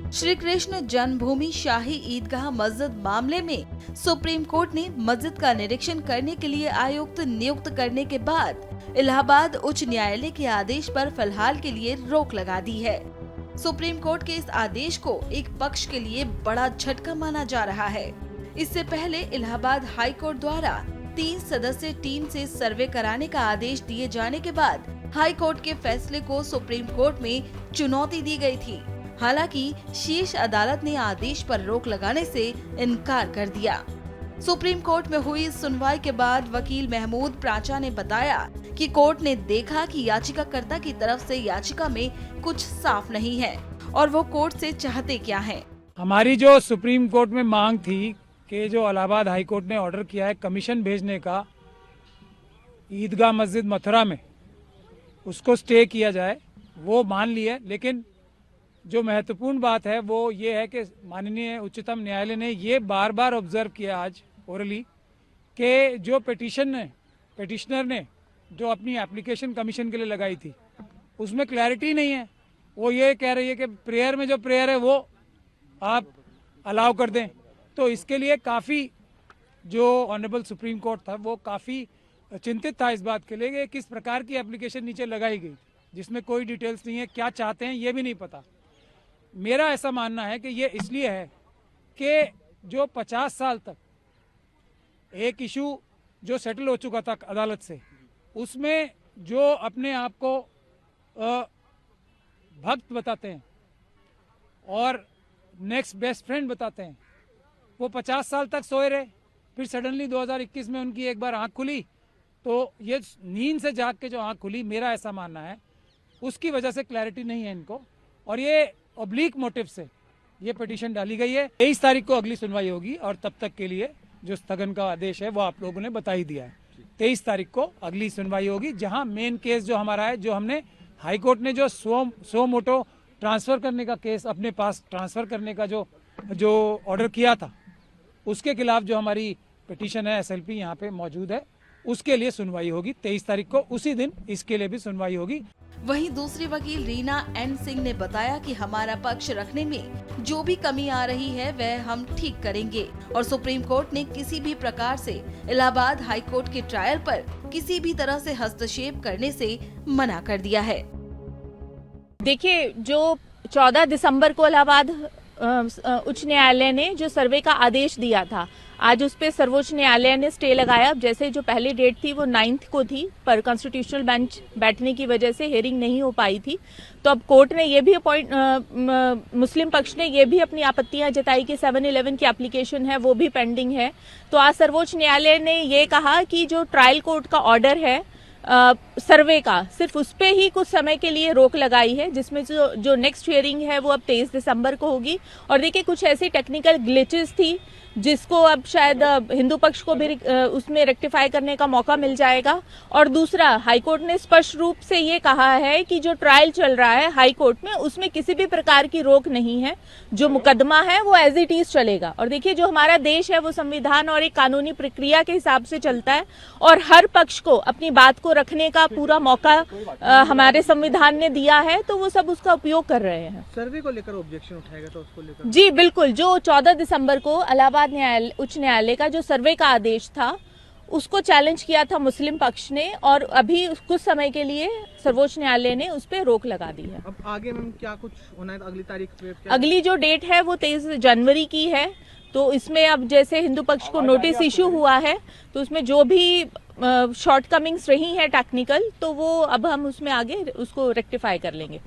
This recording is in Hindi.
श्री कृष्ण जन्मभूमि शाही ईदगाह मस्जिद मामले में सुप्रीम कोर्ट ने मस्जिद का निरीक्षण करने के लिए आयुक्त नियुक्त करने के बाद इलाहाबाद उच्च न्यायालय के आदेश पर फिलहाल के लिए रोक लगा दी है। सुप्रीम कोर्ट के इस आदेश को एक पक्ष के लिए बड़ा झटका माना जा रहा है। इससे पहले इलाहाबाद हाई कोर्ट द्वारा 3 सदस्यीय टीम से सर्वे कराने का आदेश दिए जाने के बाद हाई कोर्ट के फैसले को सुप्रीम कोर्ट में चुनौती दी गई थी। हालांकि शीर्ष अदालत ने आदेश पर रोक लगाने से इनकार कर दिया। सुप्रीम कोर्ट में हुई सुनवाई के बाद वकील महमूद प्राचा ने बताया कि कोर्ट ने देखा कि याचिकाकर्ता की तरफ से याचिका में कुछ साफ नहीं है और वो कोर्ट से चाहते क्या हैं। हमारी जो सुप्रीम कोर्ट में मांग थी कि जो इलाहाबाद हाई कोर्ट ने ऑर्डर किया है कमीशन भेजने का ईदगाह मस्जिद मथुरा में, उसको स्टे किया जाए, वो मान लिया। लेकिन जो महत्वपूर्ण बात है वो ये है कि माननीय उच्चतम न्यायालय ने ये बार बार ऑब्जर्व किया आज ओरली कि जो पिटिशनर ने जो अपनी एप्लीकेशन कमीशन के लिए लगाई थी उसमें क्लैरिटी नहीं है। वो ये कह रही है कि प्रेयर में जो प्रेयर है वो आप अलाउ कर दें। तो इसके लिए काफ़ी जो ऑनरेबल सुप्रीम कोर्ट था वो काफ़ी चिंतित था इस बात के लिए कि किस प्रकार की एप्लीकेशन नीचे लगाई गई जिसमें कोई डिटेल्स नहीं है, क्या चाहते हैं ये भी नहीं पता। मेरा ऐसा मानना है कि ये इसलिए है कि जो 50 साल तक एक इशू जो सेटल हो चुका था अदालत से, उसमें जो अपने आप को भक्त बताते हैं और नेक्स्ट बेस्ट फ्रेंड बताते हैं, वो 50 साल तक सोए रहे। फिर सडनली 2021 में उनकी एक बार आंख खुली, तो ये नींद से जाग के जो आंख खुली, मेरा ऐसा मानना है उसकी वजह से क्लैरिटी नहीं है इनको, और ये ऑब्लिक मोटिव से ये पिटीशन डाली गई है। 23 तारीख को अगली सुनवाई होगी और तब तक के लिए जो स्थगन का आदेश है वो आप लोगों ने बता ही दिया है। 23 तारीख को अगली सुनवाई होगी, जहां मेन केस जो हमारा है, जो हमने हाई कोर्ट ने जो सो मोटो ट्रांसफर करने का केस अपने पास ट्रांसफर करने का जो ऑर्डर किया था, उसके खिलाफ जो हमारी पिटीशन है SLP यहाँ पे मौजूद है, उसके लिए सुनवाई होगी 23 तारीख को। उसी दिन इसके लिए भी सुनवाई होगी। वहीं दूसरी वकील रीना एन सिंह ने बताया कि हमारा पक्ष रखने में जो भी कमी आ रही है वह हम ठीक करेंगे और सुप्रीम कोर्ट ने किसी भी प्रकार से इलाहाबाद हाई कोर्ट के ट्रायल पर किसी भी तरह से हस्तक्षेप करने से मना कर दिया है। देखिए, जो 14 दिसंबर को इलाहाबाद उच्च न्यायालय ने जो सर्वे का आदेश दिया था, आज उस पे सर्वोच्च न्यायालय ने स्टे लगाया। अब जैसे जो पहली डेट थी वो 9 को थी, पर कॉन्स्टिट्यूशनल बेंच बैठने की वजह से हियरिंग नहीं हो पाई थी। तो अब कोर्ट ने ये भी मुस्लिम पक्ष ने ये भी अपनी आपत्तियां जताई कि 711 की एप्लीकेशन है वो भी पेंडिंग है। तो आज सर्वोच्च न्यायालय ने ये कहा कि जो ट्रायल कोर्ट का ऑर्डर है सर्वे का, सिर्फ उस पे ही कुछ समय के लिए रोक लगाई है, जिसमें जो नेक्स्ट हियरिंग है वो अब 23 दिसंबर को होगी। और देखिए, कुछ ऐसी टेक्निकल ग्लिचेस थी जिसको अब शायद हिंदू पक्ष को भी उसमें रेक्टिफाई करने का मौका मिल जाएगा। और दूसरा, हाईकोर्ट ने स्पष्ट रूप से ये कहा है कि जो ट्रायल चल रहा है हाई कोर्ट में, उसमें किसी भी प्रकार की रोक नहीं है। जो मुकदमा है वो एज इट इज चलेगा। और देखिए, जो हमारा देश है वो संविधान और एक कानूनी प्रक्रिया के हिसाब से चलता है और हर पक्ष को अपनी बात को रखने का पूरा मौका हमारे संविधान ने दिया है, तो वो सब उसका उपयोग कर रहे हैं। सर्वे को लेकर ऑब्जेक्शन उठाएगा तो उसको लेकर? जी बिल्कुल, जो 14 दिसंबर को इलाहाबाद उच्च न्यायालय का जो सर्वे का आदेश था उसको चैलेंज किया था मुस्लिम पक्ष ने, और अभी कुछ समय के लिए सर्वोच्च न्यायालय ने उस पर रोक लगा दी है। अब आगे में क्या कुछ होना है? अगली तारीख पे अगली जो डेट है वो 23 जनवरी की है। तो इसमें अब जैसे हिंदू पक्ष को नोटिस इश्यू हुआ है, तो उसमें जो भी शॉर्टकमिंग्स रही हैं टेक्निकल, तो वो अब हम उसमें आगे उसको रेक्टिफाई कर लेंगे।